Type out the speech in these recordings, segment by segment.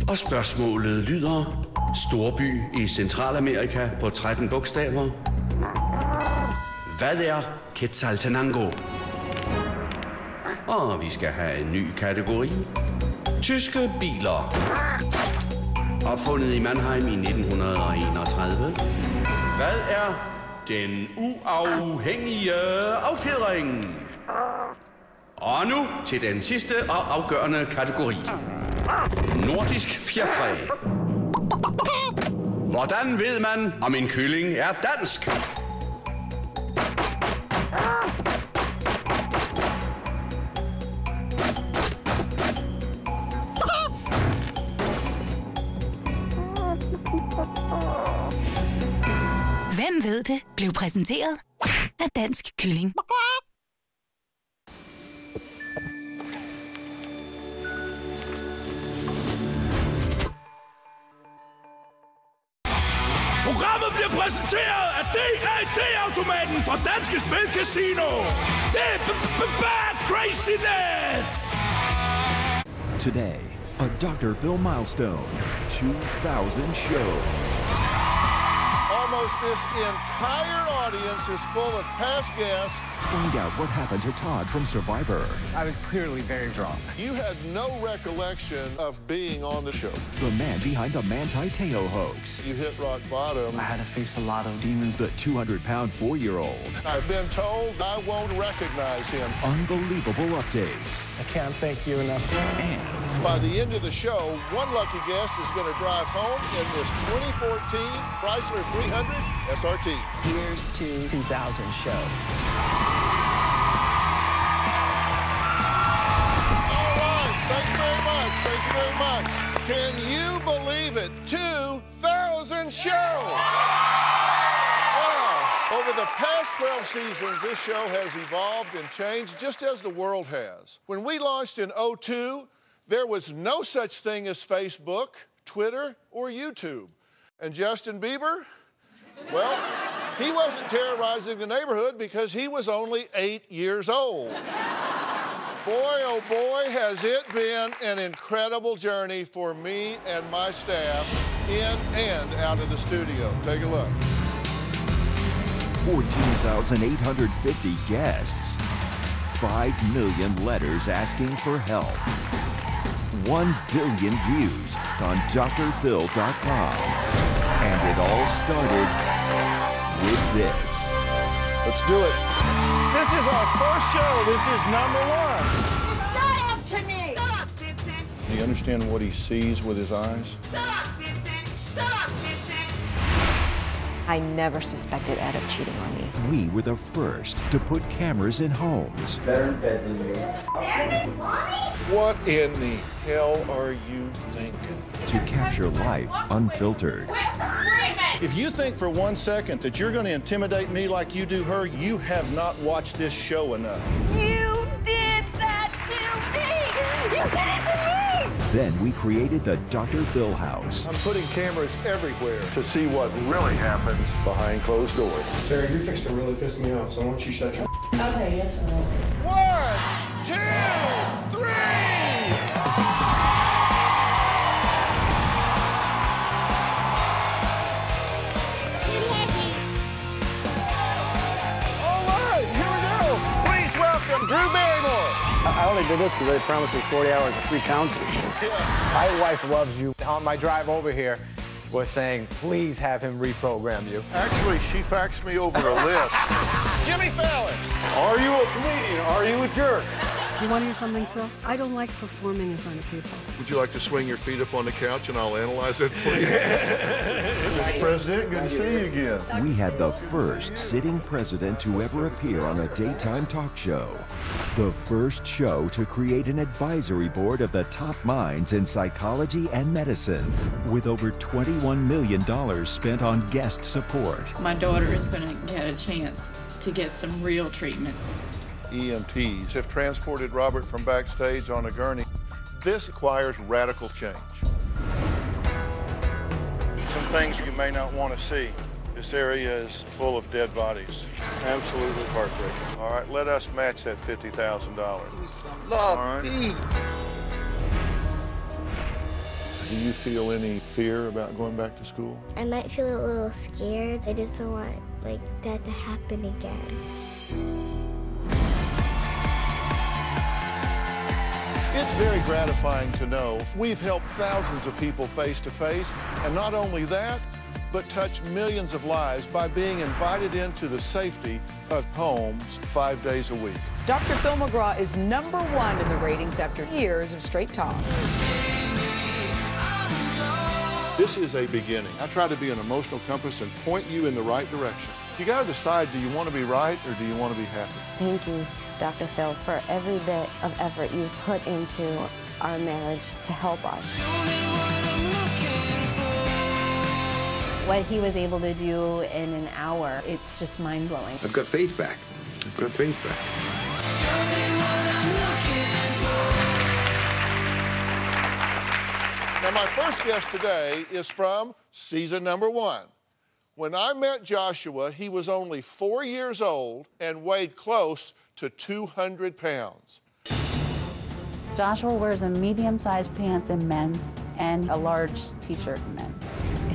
Og spørgsmålet lyder: storby i Centralamerika på 13 bogstaver. Hvad er Quetzaltenango? Og vi skal have en ny kategori. Tyske biler. Opfundet i Mannheim i 1931. Hvad er den uafhængige affjedring? Og nu til den sidste og afgørende kategori. Nordisk fjerkræ. Hvordan ved man, om en kylling er dansk? Hvem ved det blev præsenteret af Dansk Kylling. Programmet bliver præsenteret af DAD-automaten fra Danske Spil Casino. Det er bad craziness! Today, a Dr. Phil milestone, 2,000 shows. Almost this entire audience is full of past guests. Find out what happened to Todd from Survivor. I was clearly very drunk. You had no recollection of being on the show. The man behind the Manti Te'o hoax. You hit rock bottom. I had to face a lot of demons. The 200-pound 4-year-old. I've been told I won't recognize him. Unbelievable updates. I can't thank you enough. And by the end of the show, one lucky guest is going to drive home in this 2014 Chrysler 300 SRT. Here's to 2,000 shows. Thank you very much. Thank you very much. Can you believe it? 2,000 shows! Wow. Over the past 12 seasons, this show has evolved and changed just as the world has. When we launched in 2002, there was no such thing as Facebook, Twitter, or YouTube. And Justin Bieber, well, he wasn't terrorizing the neighborhood because he was only 8 years old. Boy, oh boy, has it been an incredible journey for me and my staff in and out of the studio. Take a look. 14,850 guests. 5 million letters asking for help. 1 billion views on drphil.com. And it all started with this. Let's do it. This is our first show. This is #1. Not after me! Shut up, Vincent! Do you understand what he sees with his eyes? Shut up, Vincent! Shut up, Vincent! I never suspected Ed of cheating on me. We were the first to put cameras in homes. Better in bed than me. What in the hell are you thinking? To capture life unfiltered. If you think for 1 second that you're going to intimidate me like you do her, you have not watched this show enough. You did that to me! You did it to me! Then we created the Dr. Phil House. I'm putting cameras everywhere to see what really happens behind closed doors. Terry, you're fixing to really piss me off, so why don't you shut your... Okay, yes, I will. 1, 2, 3! Drew Barrymore. I only did this because they promised me 40 hours of free counseling. My wife loves you. On my drive over here, was saying, please have him reprogram you. Actually, she faxed me over a list. Jimmy Fallon. Are you a comedian? Are you a jerk? You want to hear something, Phil? I don't like performing in front of people. Would you like to swing your feet up on the couch and I'll analyze it for you? Mr. President, good to see you again. We had the first sitting president to ever appear on a daytime talk show. The first show to create an advisory board of the top minds in psychology and medicine, with over $21 million spent on guest support. My daughter is going to get a chance to get some real treatment. EMTs have transported Robert from backstage on a gurney. This requires radical change. Some things you may not want to see. This area is full of dead bodies. Absolutely heartbreaking. All right, let us match that $50,000. Love, all right. Do you feel any fear about going back to school? I might feel a little scared. I just don't want that to happen again. It's very gratifying to know we've helped thousands of people face to face, and not only that, but touched millions of lives by being invited into the safety of homes 5 days a week. Dr. Phil Mcgraw is #1 in the ratings after years of straight talk. This is a beginning. I try to be an emotional compass and point you in the right direction. You got to decide, do you want to be right or do you want to be happy? Thank you, Dr. Phil, for every bit of effort you've put into our marriage to help us. What he was able to do in an hour, it's just mind-blowing. I've got faith back. I've got faith back. Now, my first guest today is from season #1. When I met Joshua, he was only 4 years old and weighed close to 200 pounds. Joshua wears a medium-sized pants in men's and a large t-shirt in men's.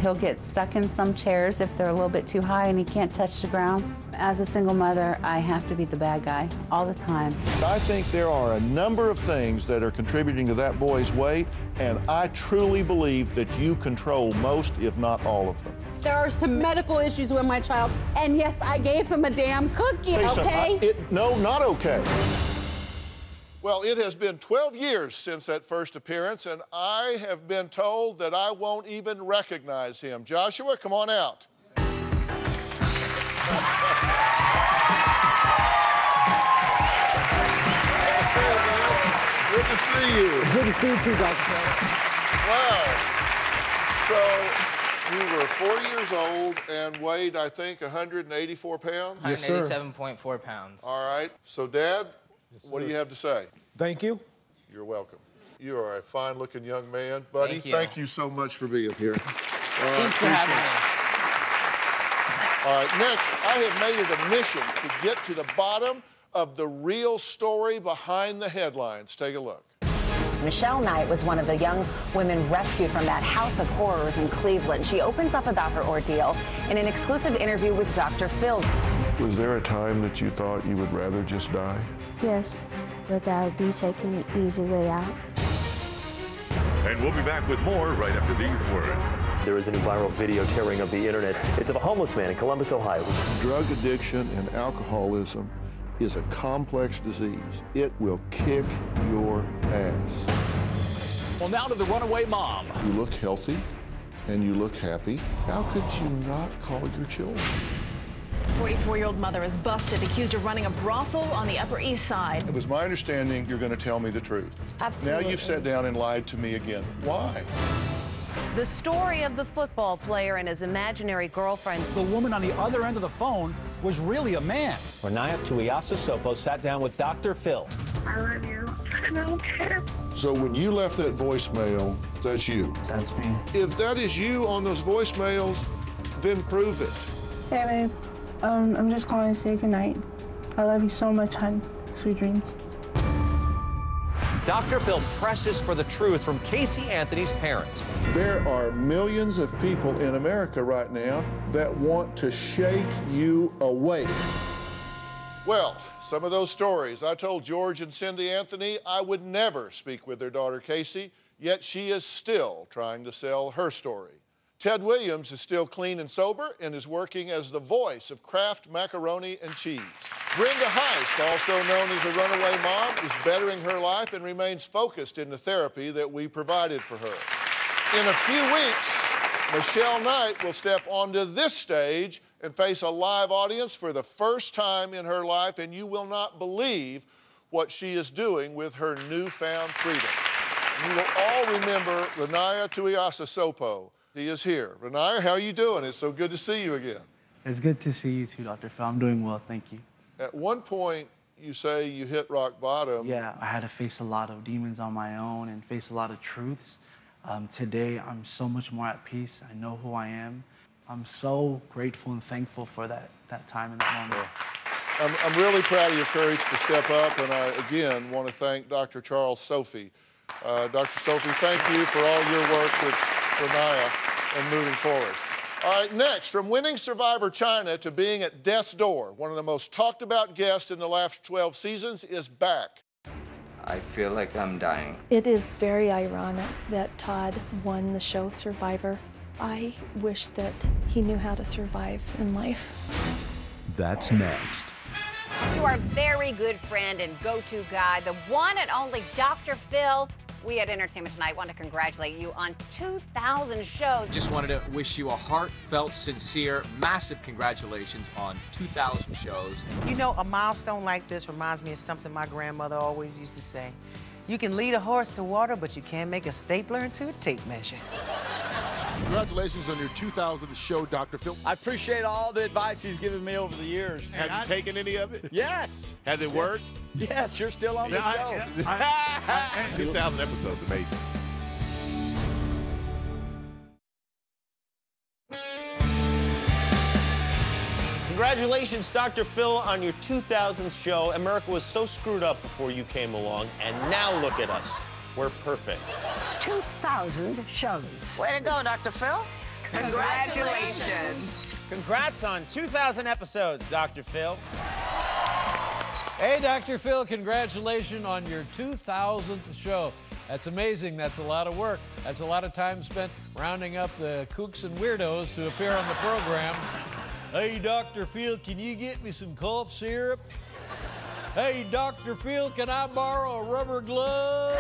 He'll get stuck in some chairs if they're a little bit too high and he can't touch the ground. As a single mother, I have to be the bad guy all the time. I think there are a number of things that are contributing to that boy's weight, and I truly believe that you control most, if not all of them. There are some medical issues with my child, and yes, I gave him a damn cookie, okay? No, not okay. Well, it has been 12 years since that first appearance, and I have been told that I won't even recognize him. Joshua, come on out. Good to see you. Good to see you too, Dr. Wow. So you were 4 years old and weighed, I think, 184 pounds? Yes, sir. 187.4 pounds. All right. So, Dad, what do you have to say? Thank you. You're welcome. You are a fine-looking young man. Buddy, Thank you so much for being here. Thanks for having me. All right, next, I have made it a mission to get to the bottom of the real story behind the headlines. Take a look. Michelle Knight was one of the young women rescued from that house of horrors in Cleveland. She opens up about her ordeal in an exclusive interview with Dr. Phil. Was there a time that you thought you would rather just die? Yes, but I would be taking the easy way out. And we'll be back with more right after these words. There is a new viral video tearing up the internet. It's of a homeless man in Columbus, Ohio. Drug addiction and alcoholism is a complex disease. It will kick your ass. Well, now to the runaway mom. You look healthy and you look happy. How could you not call your children? 44-year-old mother is busted, accused of running a brothel on the Upper East Side. It was my understanding you're going to tell me the truth. Absolutely. Now you've sat down and lied to me again. Why? The story of the football player and his imaginary girlfriend. The woman on the other end of the phone was really a man. Renaya Tuiasa-Sopo sat down with Dr. Phil. I love you. I don't care. So when you left that voicemail, that's you? That's me. If that is you on those voicemails, then prove it. Hey, babe. I'm just calling to say goodnight. I love you so much, hon. Sweet dreams. Dr. Phil presses for the truth from Casey Anthony's parents. There are millions of people in America right now that want to shake you awake. Well, some of those stories. I told George and Cindy Anthony I would never speak with their daughter Casey, yet she is still trying to sell her story. Ted Williams is still clean and sober and is working as the voice of Kraft macaroni and cheese. Brenda Heist, also known as a runaway mom, is bettering her life and remains focused in the therapy that we provided for her. In a few weeks, Michelle Knight will step onto this stage and face a live audience for the first time in her life, and you will not believe what she is doing with her newfound freedom. You will all remember Renaya Tuiasa-Sopo. He is here. Renaya, how are you doing? It's so good to see you again. It's good to see you too, Dr. Phil. I'm doing well, thank you. At one point, you say you hit rock bottom. Yeah, I had to face a lot of demons on my own and face a lot of truths. Today, I'm so much more at peace. I know who I am. I'm so grateful and thankful for that time and that moment. I'm really proud of your courage to step up, and I, again, want to thank Dr. Charles Sophie Dr. Sophie, thank you for all your work for Naya and moving forward. All right, next, from winning Survivor China to being at death's door, one of the most talked about guests in the last 12 seasons is back. I feel like I'm dying. It is very ironic that Todd won the show Survivor. I wish that he knew how to survive in life. That's next. To our very good friend and go-to guy, the one and only Dr. Phil. We at Entertainment Tonight want to congratulate you on 2,000 shows. Just wanted to wish you a heartfelt, sincere, massive congratulations on 2,000 shows. You know, a milestone like this reminds me of something my grandmother always used to say. You can lead a horse to water, but you can't make a stapler into a tape measure. Congratulations on your 2,000th show, Dr. Phil. I appreciate all the advice he's given me over the years. Have you taken any of it? Yes. Has it worked? Yes, you're still on the show. 2,000 episodes, amazing. Congratulations, Dr. Phil, on your 2000th show. America was so screwed up before you came along, and now look at us. We're perfect. 2,000 shows. Way to go, Dr. Phil. Congratulations. Congrats on 2,000 episodes, Dr. Phil. Hey, Dr. Phil, congratulations on your 2,000th show. That's amazing. That's a lot of work. That's a lot of time spent rounding up the kooks and weirdos who appear on the program. Hey, Dr. Phil, can you get me some cough syrup? Hey, Dr. Phil, can I borrow a rubber glove?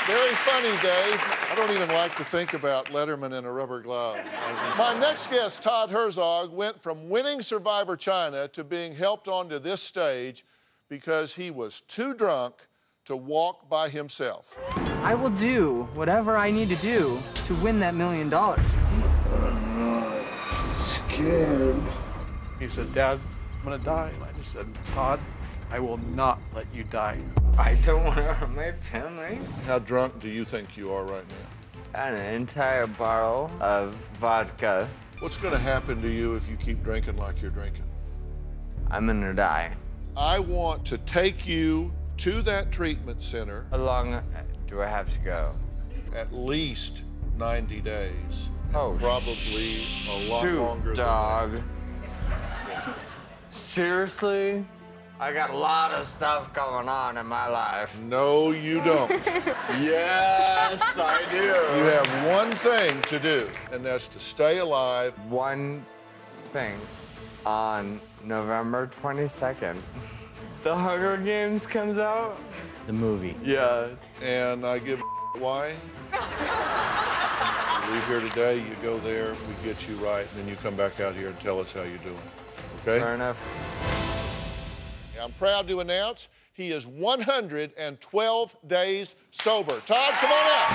Very funny, Dave. I don't even like to think about Letterman in a rubber glove. My next guest, Todd Herzog, went from winning Survivor China to being helped onto this stage because he was too drunk to walk by himself. I will do whatever I need to do to win that $1 million. Scared. He said, Dad, I'm gonna die. And I just said, Todd, I will not let you die. I don't want to hurt my family. How drunk do you think you are right now? And an entire bottle of vodka. What's gonna happen to you if you keep drinking like you're drinking? I'm gonna die. I want to take you to that treatment center. How long do I have to go? At least 90 days. Oh, probably a lot longer dog. than that. Seriously? I got a lot of stuff going on in my life. No, you don't. Yes, I do. You have one thing to do, and that's to stay alive. One thing. On November 22nd, The Hunger Games comes out. The movie. Yeah. And I give why. You leave here today, you go there, we get you right, and then you come back out here and tell us how you're doing. Okay? Fair enough. I'm proud to announce he is 112 days sober. Todd, come on out.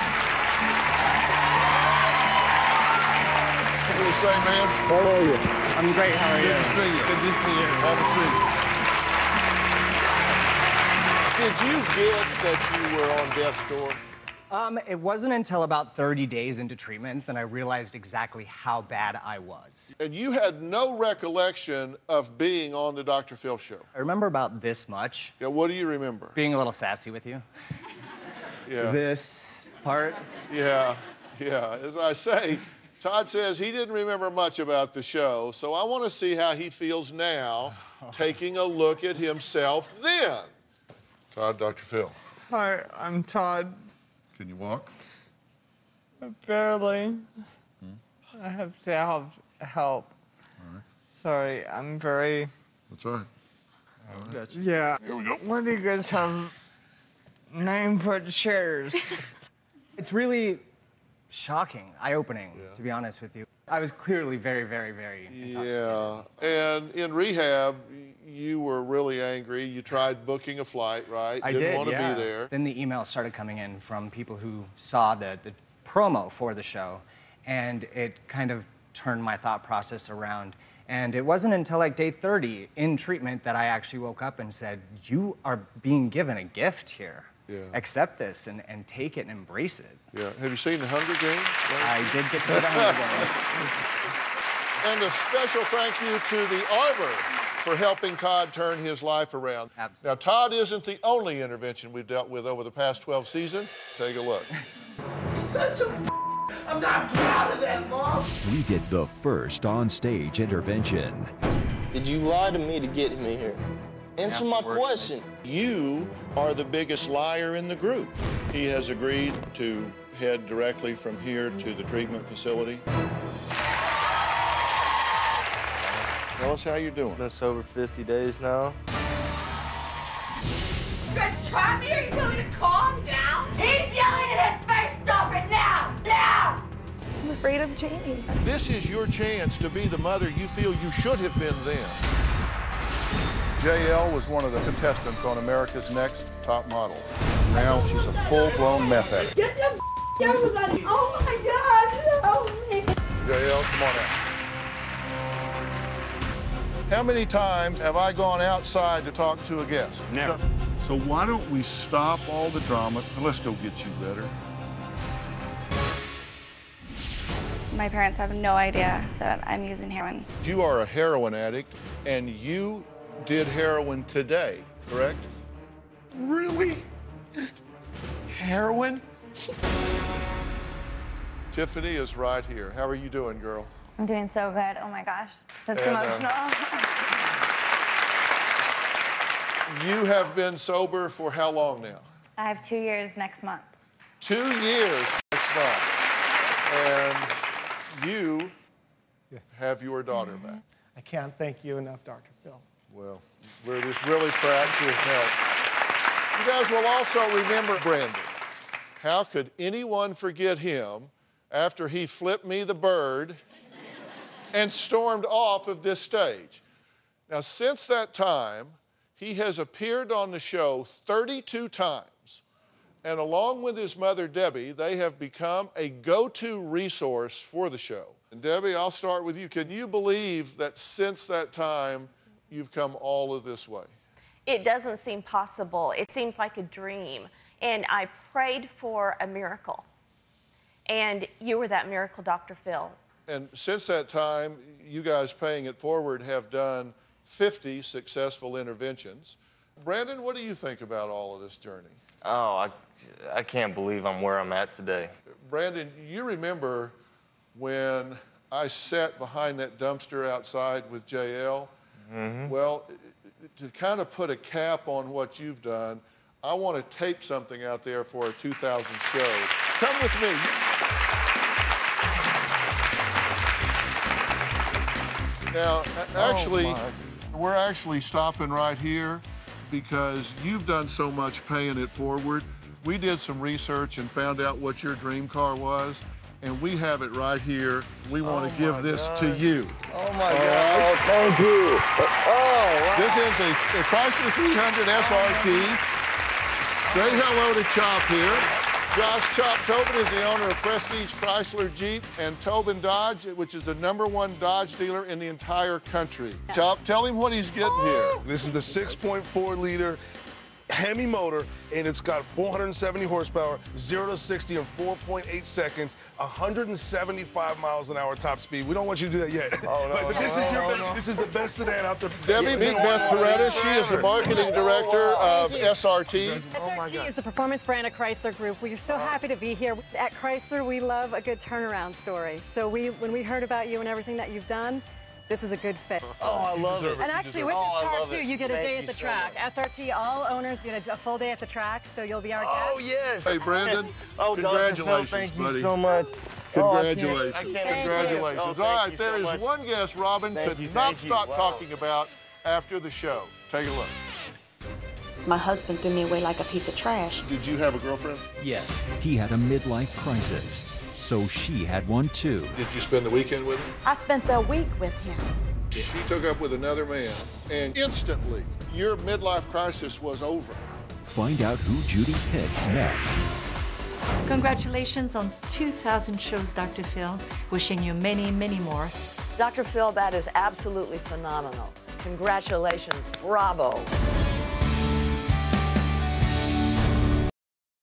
What do you say, man? How are you? I'm great. How are you? Good to see you. Good to see you. Have a seat. Did you get that you were on death's door? It wasn't until about 30 days into treatment that I realized exactly how bad I was. And you had no recollection of being on the Dr. Phil show? I remember about this much. Yeah, what do you remember? Being a little sassy with you. Yeah. This part. Yeah, yeah. As I say, Todd says he didn't remember much about the show, so I want to see how he feels now, taking a look at himself then. Todd, Dr. Phil. Hi, I'm Todd. Can you walk? Barely. I have to have help. All right. Sorry, I'm very... That's all right. That's Yeah. Here we go. Why do you guys have 9-foot chairs? It's really shocking, eye-opening, to be honest with you. I was clearly very, very, very intoxicated. Yeah, and in rehab, you were really angry. You tried booking a flight, right? I Didn't did, want to be there. Then the emails started coming in from people who saw the promo for the show, and it kind of turned my thought process around. And it wasn't until like day 30 in treatment that I actually woke up and said, you are being given a gift here. Yeah. Accept this and take it and embrace it. Yeah. Have you seen The Hunger Games? Right? I did get to The Hunger Games. And a special thank you to the Arbor for helping Todd turn his life around. Absolutely. Now, Todd isn't the only intervention we've dealt with over the past 12 seasons. Take a look. Such a I'm not proud of that, Mom. We did the first on-stage intervention. Did you lie to me to get me here? Answer my question. You are the biggest liar in the group. He has agreed to head directly from here to the treatment facility. Tell us how you're doing. Been sober 50 days now. You guys try me or you tell me to calm down? He's yelling in his face, stop it now! Now! I'm afraid of Jamie. This is your chance to be the mother you feel you should have been then. JL was one of the contestants on America's Next Top Model. Now she's a full-blown meth addict. Get the everybody! Oh my God! Help me! JL, come on out. How many times have I gone outside to talk to a guest? Never. So why don't we stop all the drama and let's go get you better? My parents have no idea that I'm using heroin. You are a heroin addict, and you did heroin today, correct? Really? Heroin? Tiffany is right here. How are you doing, girl? I'm doing so good. Oh my gosh, that's And, emotional. You have been sober for how long now? I have 2 years next month. 2 years next month. And you have your daughter back. I can't thank you enough, Dr. Phil. Well, we're just really proud to have helped. You guys will also remember Brandon. How could anyone forget him after he flipped me the bird and stormed off of this stage? Now, since that time, he has appeared on the show 32 times. And along with his mother, Debbie, they have become a go-to resource for the show. And Debbie, I'll start with you. Can you believe that since that time, you've come all of this way? It doesn't seem possible. It seems like a dream. And I prayed for a miracle. And you were that miracle, Dr. Phil. And since that time, you guys paying it forward have done 50 successful interventions. Brandon, what do you think about all of this journey? Oh, I can't believe I'm where I'm at today. Brandon, you remember when I sat behind that dumpster outside with JL? Mm-hmm. Well, to kind of put a cap on what you've done, I want to tape something out there for a 2000 show. Come with me. Now, actually, we're actually stopping right here because you've done so much paying it forward. We did some research and found out what your dream car was, and we have it right here. We want to give this to you. Oh my God! Oh, thank you. Oh, wow. This is a Chrysler 300 SRT. Say hello to Chop here. Josh Chop Tobin is the owner of Prestige Chrysler Jeep and Tobin Dodge, which is the #1 Dodge dealer in the entire country. Chop, tell him what he's getting here. This is the 6.4-liter Hemi motor, and it's got 470 horsepower, 0 to 60 in 4.8 seconds, 175 miles an hour top speed. We don't want you to do that yet. Oh, no, but this is the best sedan out there. Debbie, meet Beth Peretta. She is the marketing director of SRT. SRT is the performance brand of Chrysler Group. We're so happy to be here. At Chrysler, we love a good turnaround story. So when we heard about you and everything that you've done, this is a good fit. Oh, I love it. And actually, with this car, too, you get a day at the track. SRT, all owners get a full day at the track, so you'll be our guest. Oh, yes. Hey, Brandon, oh, congratulations, Phil, thank buddy. you so much. Congratulations. I can't Congratulations. Oh, All right, so there is much. one guest Robin could not stop talking about after the show. Take a look. My husband threw me away like a piece of trash. Did you have a girlfriend? Yes. He had a midlife crisis, so she had one too. Did you spend the weekend with him? I spent the week with him. She took up with another man, and instantly, your midlife crisis was over. Find out who Judy picks next. Congratulations on 2,000 shows, Dr. Phil. Wishing you many, many more. Dr. Phil, that is absolutely phenomenal. Congratulations. Bravo.